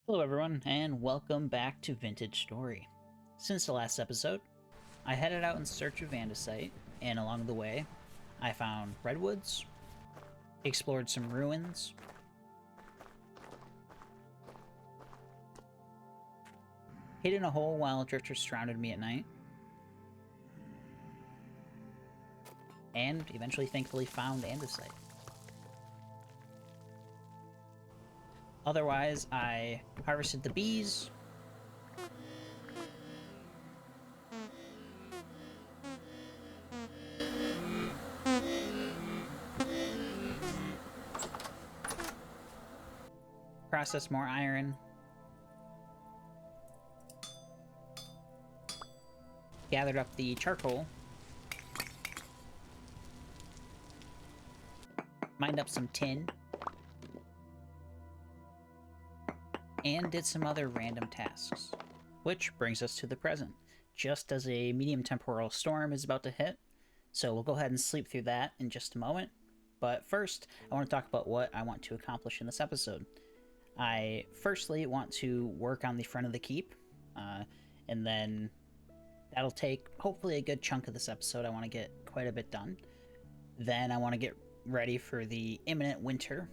Hello everyone, and welcome back to Vintage Story. Since the last episode, I headed out in search of andesite, and along the way, I found redwoods, explored some ruins, hid in a hole while drifters surrounded me at night, and eventually thankfully found andesite. Otherwise, I harvested the bees, processed more iron, gathered up the charcoal, mined up some tin, and did some other random tasks. Which brings us to the present, just as a medium temporal storm is about to hit, so we'll go ahead and sleep through that in just a moment. But first, I want to talk about what I want to accomplish in this episode. I firstly want to work on the front of the keep, and then that'll take hopefully a good chunk of this episode. I want to get quite a bit done. Then I want to get ready for the imminent winter.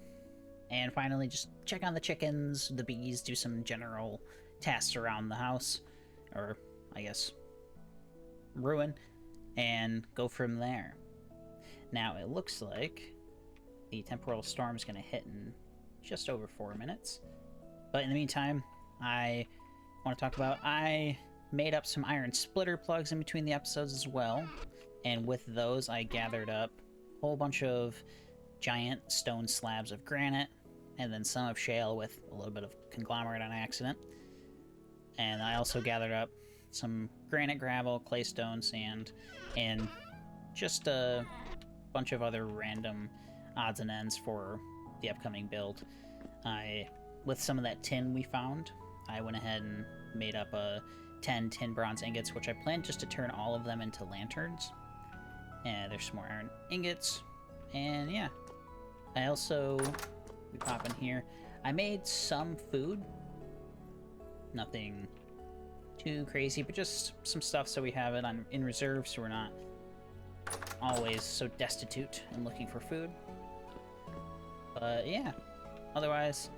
And finally, just check on the chickens, the bees, do some general tasks around the house, or I guess ruin, and go from there. Now, it looks like the temporal storm is going to hit in just over 4 minutes. But in the meantime, I want to talk about, I made up some iron splitter plugs in between the episodes as well. And with those, I gathered up a whole bunch of giant stone slabs of granite, and then some of shale with a little bit of conglomerate on accident. And I also gathered up some granite, gravel, claystone, sand, and just a bunch of other random odds and ends for the upcoming build. With some of that tin we found, I went ahead and made up 10 tin bronze ingots, which I planned just to turn all of them into lanterns. And there's some more iron ingots, and yeah. I also, we pop in here, I made some food. Nothing too crazy, but just some stuff so we have it in reserve, so we're not always so destitute and looking for food. But yeah, otherwise,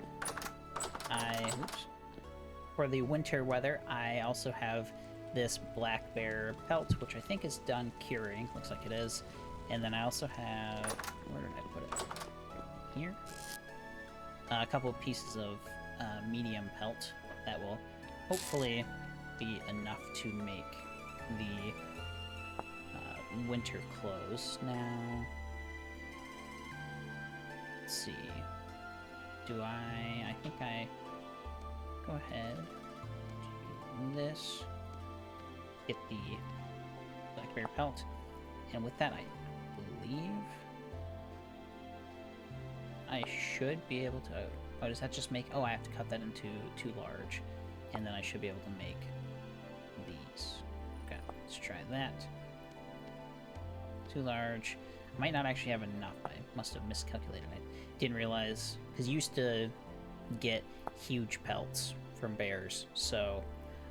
for the winter weather, I also have this black bear pelt, which I think is done curing. Looks like it is. And then I also have, where did I put it? Here? A couple of pieces of medium pelt that will hopefully be enough to make the winter clothes. Now, let's see. I think I go ahead, do this, get the black bear pelt, and with that I believe I should be able to, oh, does that just make, oh, I have to cut that into too large, and then I should be able to make these. Okay, let's try that. Too large. I might not actually have enough. I must have miscalculated. I didn't realize, because you used to get huge pelts from bears, so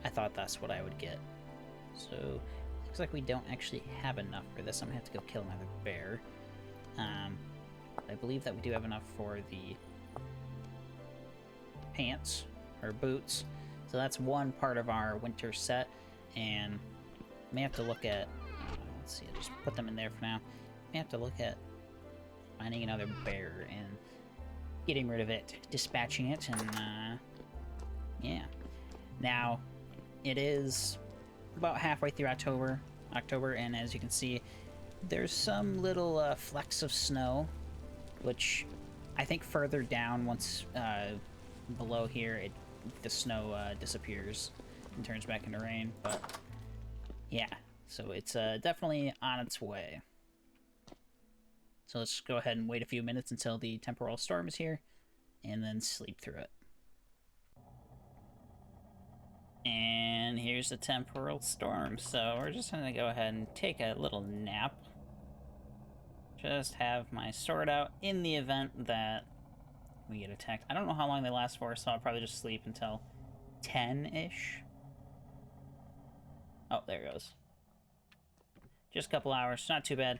I thought that's what I would get. So, looks like we don't actually have enough for this. I'm gonna have to go kill another bear. I believe that we do have enough for the pants, or boots. So that's one part of our winter set, and I may have to look at, let's see, I'll just put them in there for now. May have to look at finding another bear and getting rid of it, dispatching it, and yeah. Now, it is about halfway through October, and as you can see, there's some little flecks of snow, which I think further down, once below here, the snow disappears and turns back into rain, but yeah, so it's definitely on its way. So let's go ahead and wait a few minutes until the temporal storm is here, and then sleep through it. And here's the temporal storm, so we're just gonna go ahead and take a little nap. Just have my sword out in the event that we get attacked. I don't know how long they last for, so I'll probably just sleep until 10-ish. Oh, there it goes. Just a couple hours, not too bad.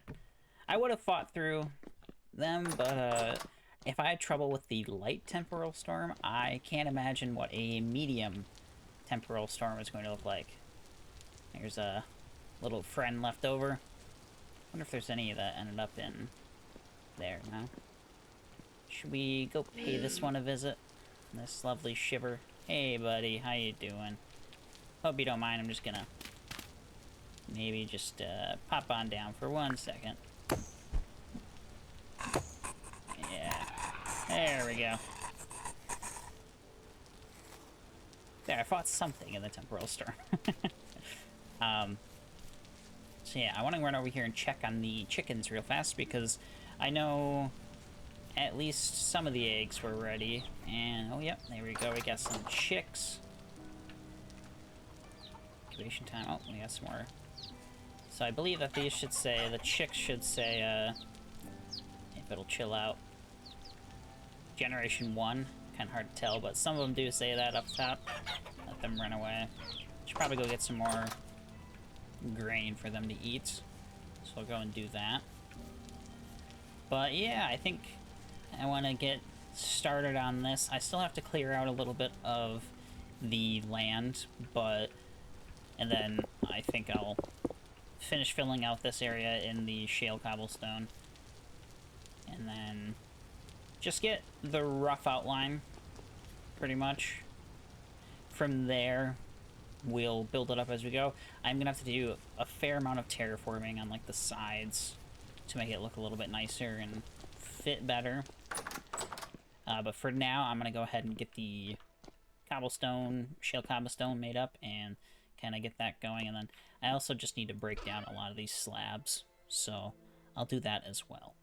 I would have fought through them, but if I had trouble with the light temporal storm, I can't imagine what a medium temporal storm is going to look like. There's a little friend left over. Wonder if there's any that ended up in there now. Should we go pay this one a visit? This lovely shiver. Hey, buddy, how you doing? Hope you don't mind. I'm just gonna maybe just pop on down for 1 second. Yeah, there we go. There, I fought something in the temporal storm. So yeah, I want to run over here and check on the chickens real fast because I know at least some of the eggs were ready. And, oh yep, there we go, we got some chicks. Incubation time, oh, we got some more. So I believe that these should say, the chicks should say, if it'll chill out, Generation 1. Kind of hard to tell, but some of them do say that up top. Let them run away. Should probably go get some more grain for them to eat. So I'll go and do that. But yeah, I think I want to get started on this. I still have to clear out a little bit of the land, but... And then I think I'll finish filling out this area in the shale cobblestone. And then just get the rough outline, pretty much. From there, we'll build it up as we go. I'm gonna have to do a fair amount of terraforming on like the sides to make it look a little bit nicer and fit better. But for now, I'm gonna go ahead and get the cobblestone, shale cobblestone made up and kind of get that going. And then I also just need to break down a lot of these slabs, so I'll do that as well.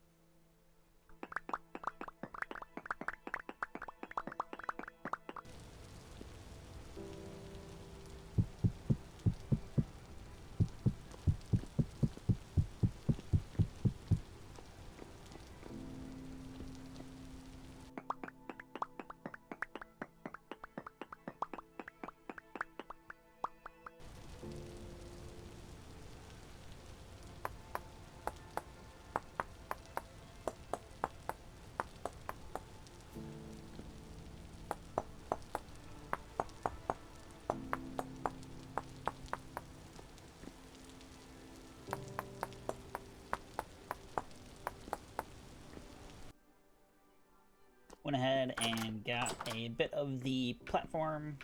Went ahead and got a bit of the platform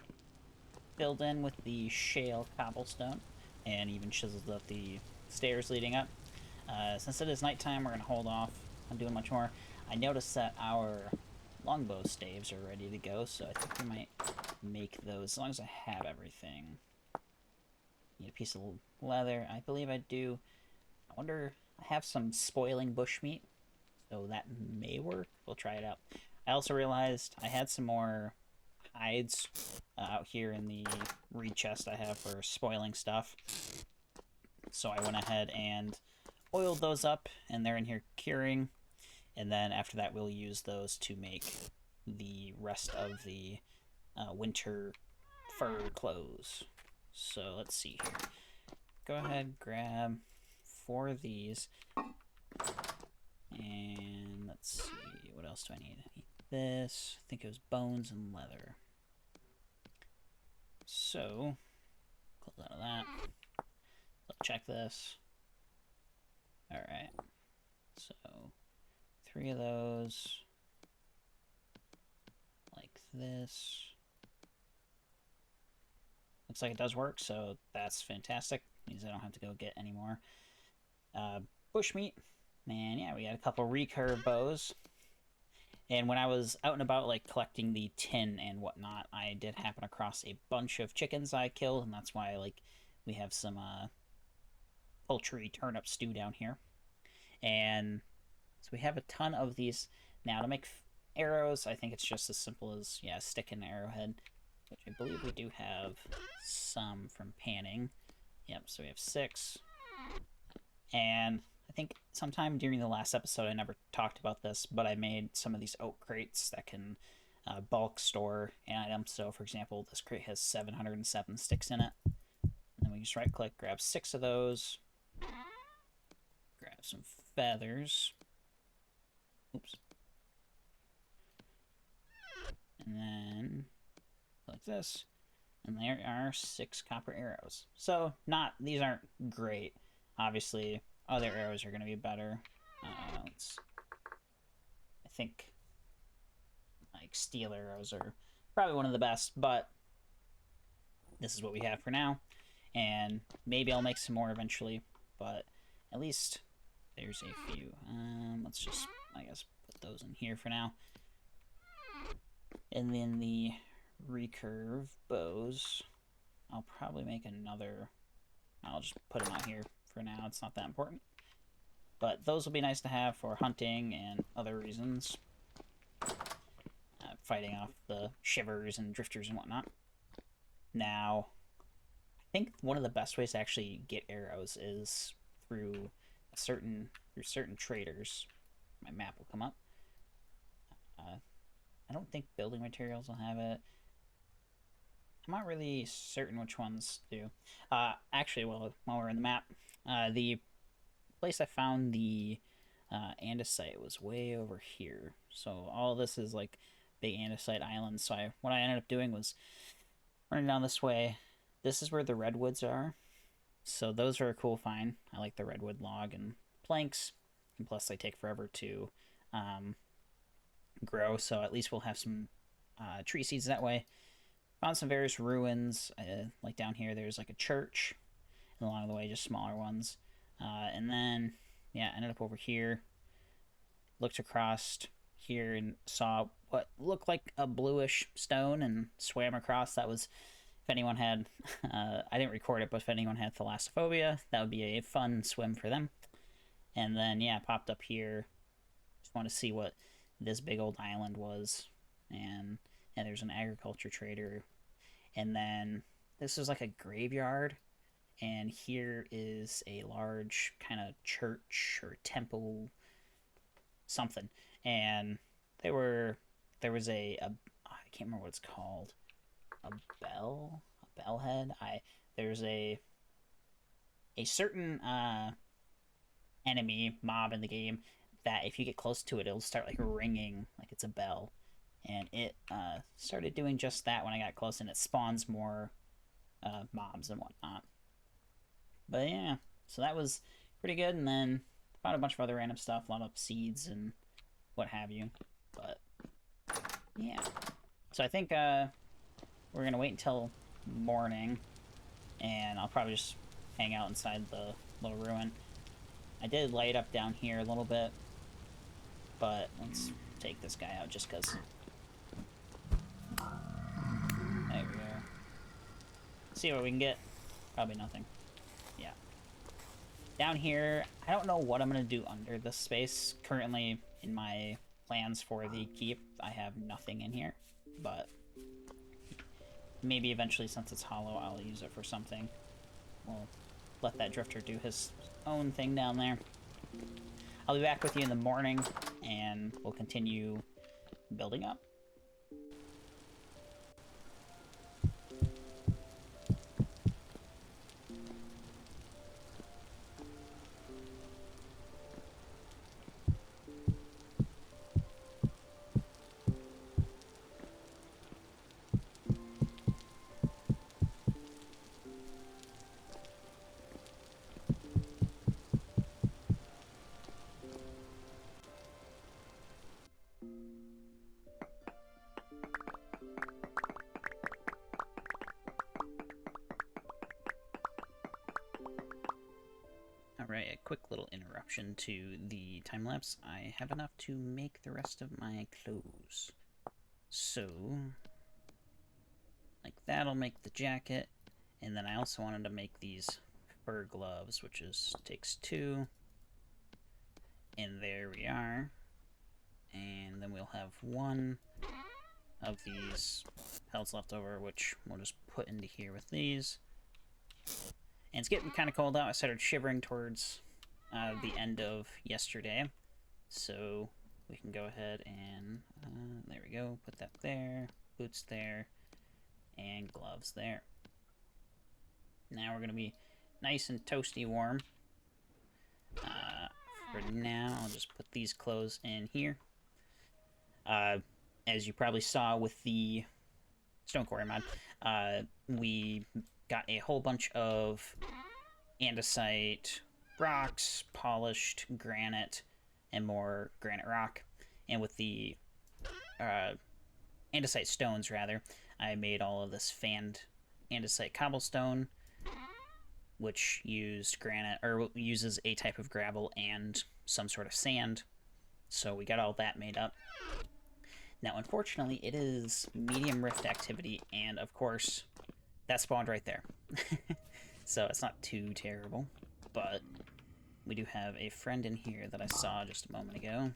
filled in with the shale cobblestone and even chiseled up the stairs leading up. Since it is nighttime, we're going to hold off on doing much more. I noticed that our longbow staves are ready to go, so I think we might make those as long as I have everything. Need a piece of leather. I believe I do. I wonder, I have some spoiling bushmeat, so that may work. We'll try it out. I also realized I had some more hides out here in the reed chest I have for spoiling stuff. So I went ahead and oiled those up, and they're in here curing. And then after that, we'll use those to make the rest of the winter fur clothes. So let's see here. Go ahead, grab 4 of these. And let's see, what else do I need? I need this. I think it was bones and leather. So, close out of that. Let's check this. Alright. So, 3 of those. Like this. Looks like it does work, so that's fantastic. Means I don't have to go get any more bushmeat. And yeah, we got a couple recurve bows. And when I was out and about, like, collecting the tin and whatnot, I did happen across a bunch of chickens I killed, and that's why, like, we have some poultry turnip stew down here. And so we have a ton of these. Now, to make arrows, I think it's just as simple as, yeah, stick an arrowhead, which I believe we do have some from panning. Yep, so we have 6. And I think sometime during the last episode I never talked about this, but I made some of these oak crates that can bulk store an item. So for example, this crate has 707 sticks in it. And then we just right click, grab 6 of those, grab some feathers. Oops. And then like this. And there are 6 copper arrows. So these aren't great. Obviously, other arrows are going to be better. I think like steel arrows are probably one of the best, but this is what we have for now. And maybe I'll make some more eventually, but at least there's a few. Let's just, I guess, put those in here for now. And then the recurve bows, I'll probably make another. I'll just put them out here for now. It's not that important. But those will be nice to have for hunting and other reasons. Fighting off the shivers and drifters and whatnot. Now, I think one of the best ways to actually get arrows is through certain traders. My map will come up. I don't think building materials will have it. I'm not really certain which ones do. Actually, while we're in the map, the place I found the andesite was way over here. So all this is like big andesite islands. So what I ended up doing was running down this way. This is where the redwoods are. So those are a cool find. I like the redwood log and planks. And plus they take forever to grow. So at least we'll have some tree seeds that way. Found some various ruins. Like down here there's like a church. And along the way just smaller ones. And then, yeah, ended up over here. Looked across here and saw what looked like a bluish stone and swam across. That was, if anyone had, I didn't record it, but if anyone had thalassophobia, that would be a fun swim for them. And then, yeah, popped up here. Just want to see what this big old island was. And yeah, there's an agriculture trader. And then this is like a graveyard. And here is a large kind of church or temple, something. And there was a I can't remember what it's called, a bellhead. There's a certain enemy mob in the game that if you get close to it, it'll start like ringing like it's a bell, and it started doing just that when I got close, and it spawns more mobs and whatnot. But yeah, so that was pretty good, and then found a bunch of other random stuff, a lot of seeds and what have you. But yeah, so I think we're gonna wait until morning, and I'll probably just hang out inside the little ruin. I did light up down here a little bit, but let's take this guy out just because. There we go. See what we can get. Probably nothing. Yeah. Down here, I don't know what I'm going to do under this space. Currently, in my plans for the keep, I have nothing in here. But maybe eventually, since it's hollow, I'll use it for something. We'll let that drifter do his own thing down there. I'll be back with you in the morning, and we'll continue building up. Alright, a quick little interruption to the time-lapse. I have enough to make the rest of my clothes. So, like that'll make the jacket, and then I also wanted to make these fur gloves, which takes 2. And there we are. And then we'll have 1 of these pelts left over, which we'll just put into here with these. And it's getting kind of cold out. I started shivering towards the end of yesterday. So we can go ahead and, there we go, put that there, boots there, and gloves there. Now we're going to be nice and toasty warm. For now, I'll just put these clothes in here. As you probably saw with the Stone Quarry mod, we got a whole bunch of andesite rocks, polished granite, and more granite rock. And with the andesite stones, rather, I made all of this fanned andesite cobblestone, which used granite, or uses a type of gravel and some sort of sand. So we got all that made up. Now, unfortunately, it is medium rift activity, and of course, that spawned right there. So it's not too terrible, but we do have a friend in here that I saw just a moment ago.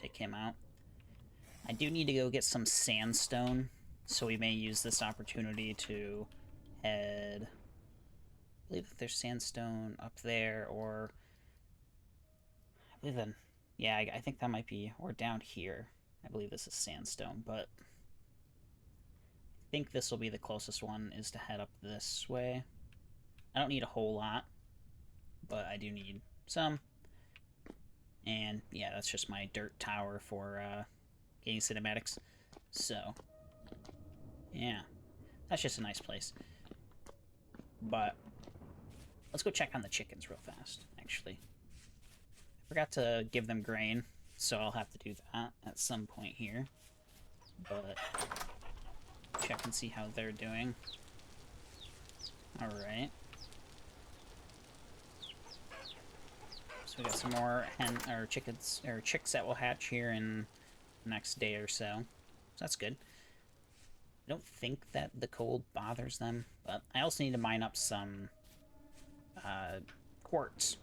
Take him out. I do need to go get some sandstone, so we may use this opportunity to head... I believe that there's sandstone up there, or... I believe that... Yeah, I think that might be... Or down here. I believe this is sandstone, but... I think this will be the closest one, is to head up this way. I don't need a whole lot, but I do need some. And, yeah, that's just my dirt tower for getting cinematics. So, yeah. That's just a nice place. But, let's go check on the chickens real fast, actually. I forgot to give them grain, so I'll have to do that at some point here. But, check and see how they're doing. Alright. So we got some more chickens, or chicks that will hatch here in the next day or so. So that's good. I don't think that the cold bothers them, but I also need to mine up some quartz,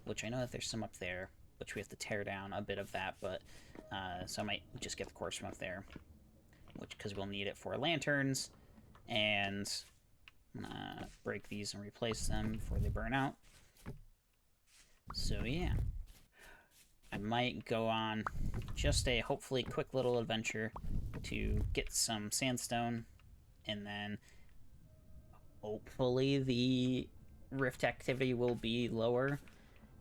which I know that there's some up there, which we have to tear down a bit of that, but so I might just get the quartz from up there, which because we'll need it for lanterns, and break these and replace them before they burn out. So yeah, I might go on just a hopefully quick little adventure to get some sandstone, and then hopefully the rift activity will be lower,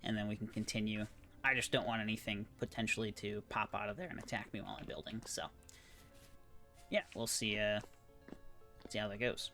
and then we can continue. I just don't want anything potentially to pop out of there and attack me while I'm building, so yeah, we'll see how that goes.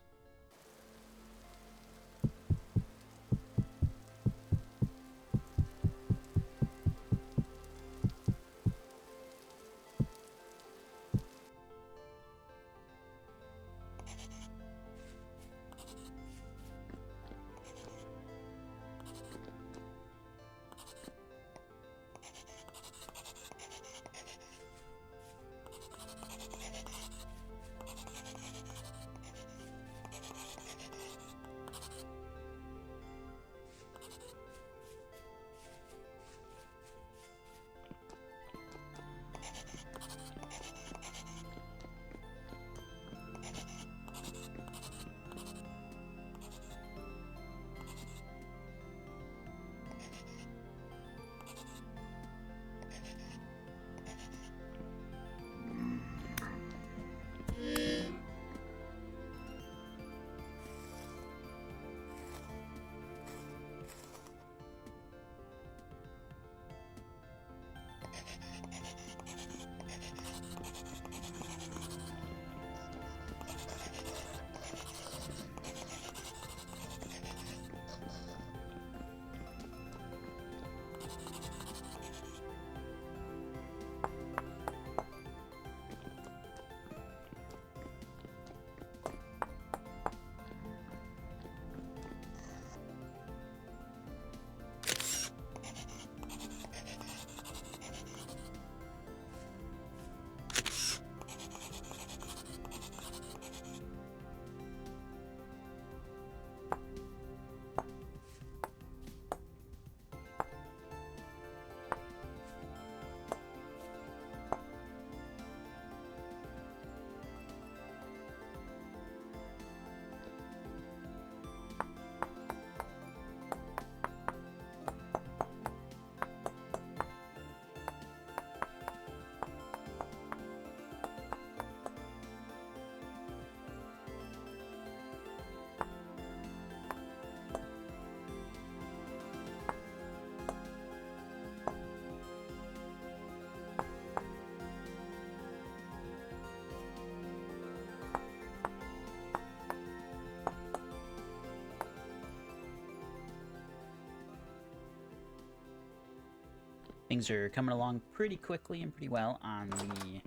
Things are coming along pretty quickly and pretty well on the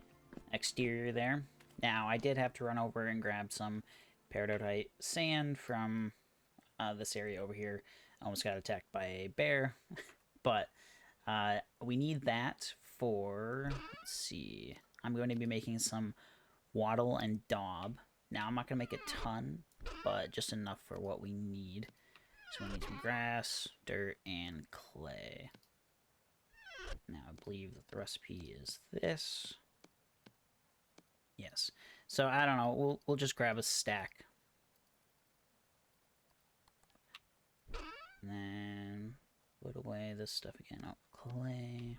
exterior there. Now, I did have to run over and grab some peridotite sand from this area over here. I almost got attacked by a bear, but we need that for, let's see, I'm going to be making some wattle and daub. Now, I'm not going to make a ton, but just enough for what we need. So we need some grass, dirt, and clay. Now, I believe that the recipe is this. Yes. So, I don't know. We'll just grab a stack. And then put away this stuff again. Oh, clay.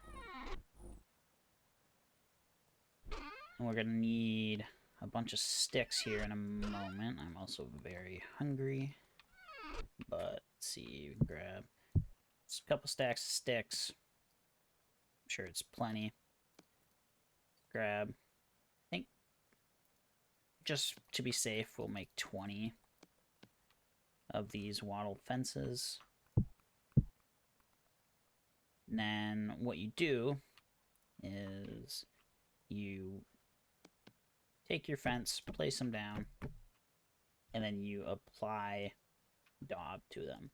And we're going to need a bunch of sticks here in a moment. I'm also very hungry. But, let's see. We can grab a couple stacks of sticks. I'm sure it's plenty. Grab, I think, just to be safe, we'll make 20 of these wattle fences. And then what you do is you take your fence, place them down, and then you apply daub to them.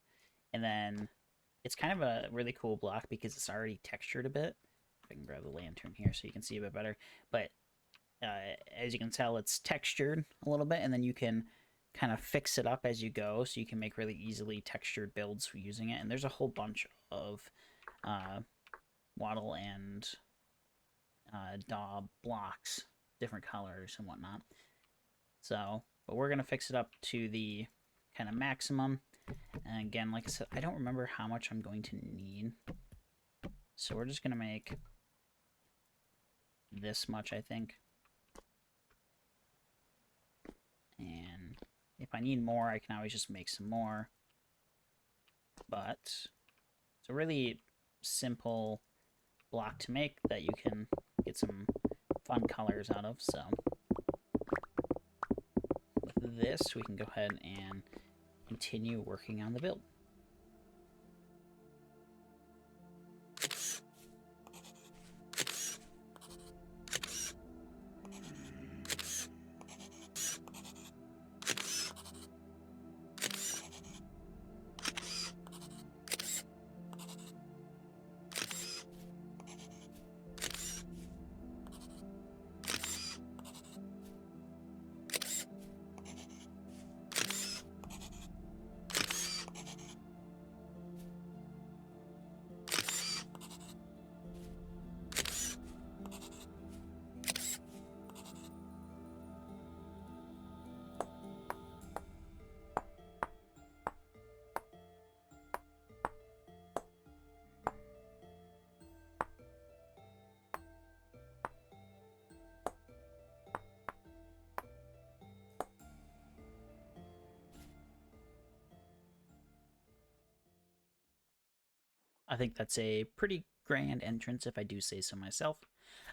And then it's kind of a really cool block because it's already textured a bit. If I can grab the lantern here so you can see a bit better. But as you can tell, it's textured a little bit, and then you can kind of fix it up as you go, so you can make really easily textured builds for using it. And there's a whole bunch of wattle and daub blocks, different colors and whatnot. So, but we're gonna fix it up to the kind of maximum. And again, like I said, I don't remember how much I'm going to need. So we're just gonna make this much, I think. And if I need more, I can always just make some more. But it's a really simple block to make that you can get some fun colors out of. So with this, we can go ahead and continue working on the build. I think that's a pretty grand entrance, if I do say so myself.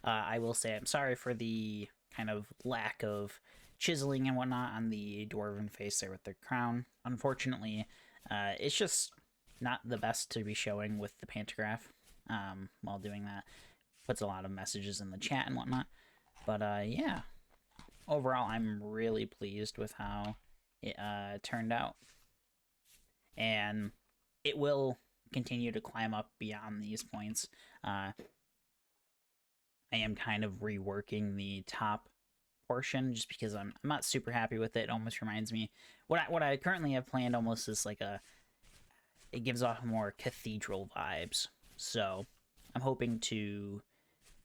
I will say I'm sorry for the kind of lack of chiseling and whatnot on the dwarven face there with the crown. Unfortunately, it's just not the best to be showing with the pantograph while doing that. Puts a lot of messages in the chat and whatnot. But yeah, overall, I'm really pleased with how it turned out. And it will continue to climb up beyond these points. I am kind of reworking the top portion just because I'm not super happy with it. It almost reminds me what I currently have planned almost is like it gives off more cathedral vibes. So I'm hoping to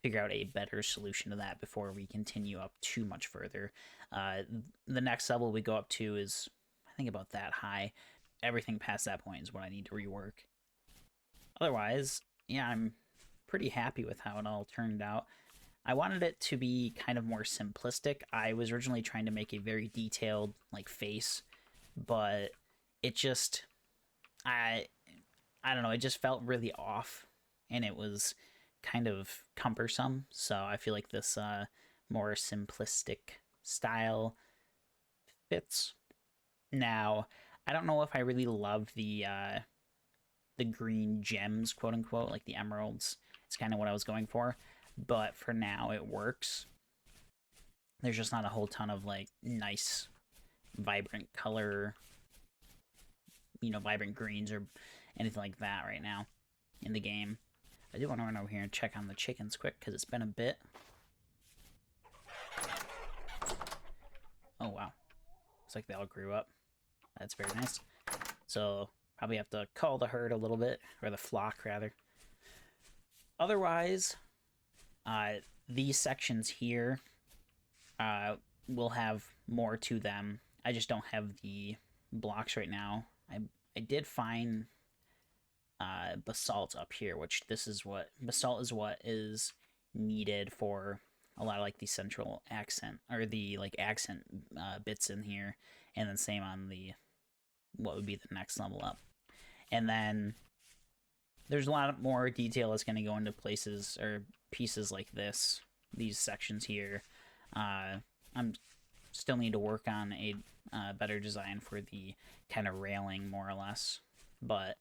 figure out a better solution to that before we continue up too much further. The next level we go up to is, I think, about that high. Everything past that point is what I need to rework. Otherwise, yeah, I'm pretty happy with how it all turned out. I wanted it to be kind of more simplistic. I was originally trying to make a very detailed, like, face, but it just, I don't know, it just felt really off, and it was kind of cumbersome, so I feel like this more simplistic style fits. Now, I don't know if I really love the green gems, quote unquote, like the emeralds. It's kind of what I was going for, but for now it works. There's just not a whole ton of like nice, vibrant color, vibrant greens or anything like that right now in the game. I do want to run over here and check on the chickens quick because it's been a bit. Oh wow, looks like they all grew up. That's very nice. So probably have to cull the herd a little bit, or the flock rather. Otherwise, these sections here will have more to them. I just don't have the blocks right now. I did find basalt up here, which basalt is what is needed for a lot of like the central accent, or the like accent bits in here, and then same on the what would be the next level up. And then there's a lot more detail that's going to go into places or pieces like these sections here. I'm still need to work on a better design for the kind of railing, more or less. But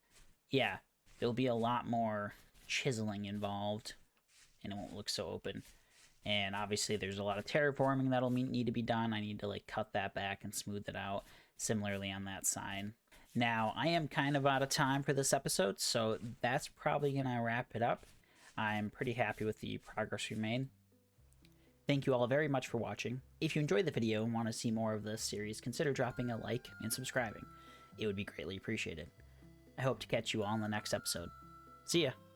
yeah, there'll be a lot more chiseling involved, and it won't look so open. And obviously there's a lot of terraforming that'll need to be done. I need to like cut that back and smooth it out. Similarly on that side. Now, I am kind of out of time for this episode, so that's probably going to wrap it up. I'm pretty happy with the progress we made. Thank you all very much for watching. If you enjoyed the video and want to see more of this series, consider dropping a like and subscribing. It would be greatly appreciated. I hope to catch you all in the next episode. See ya!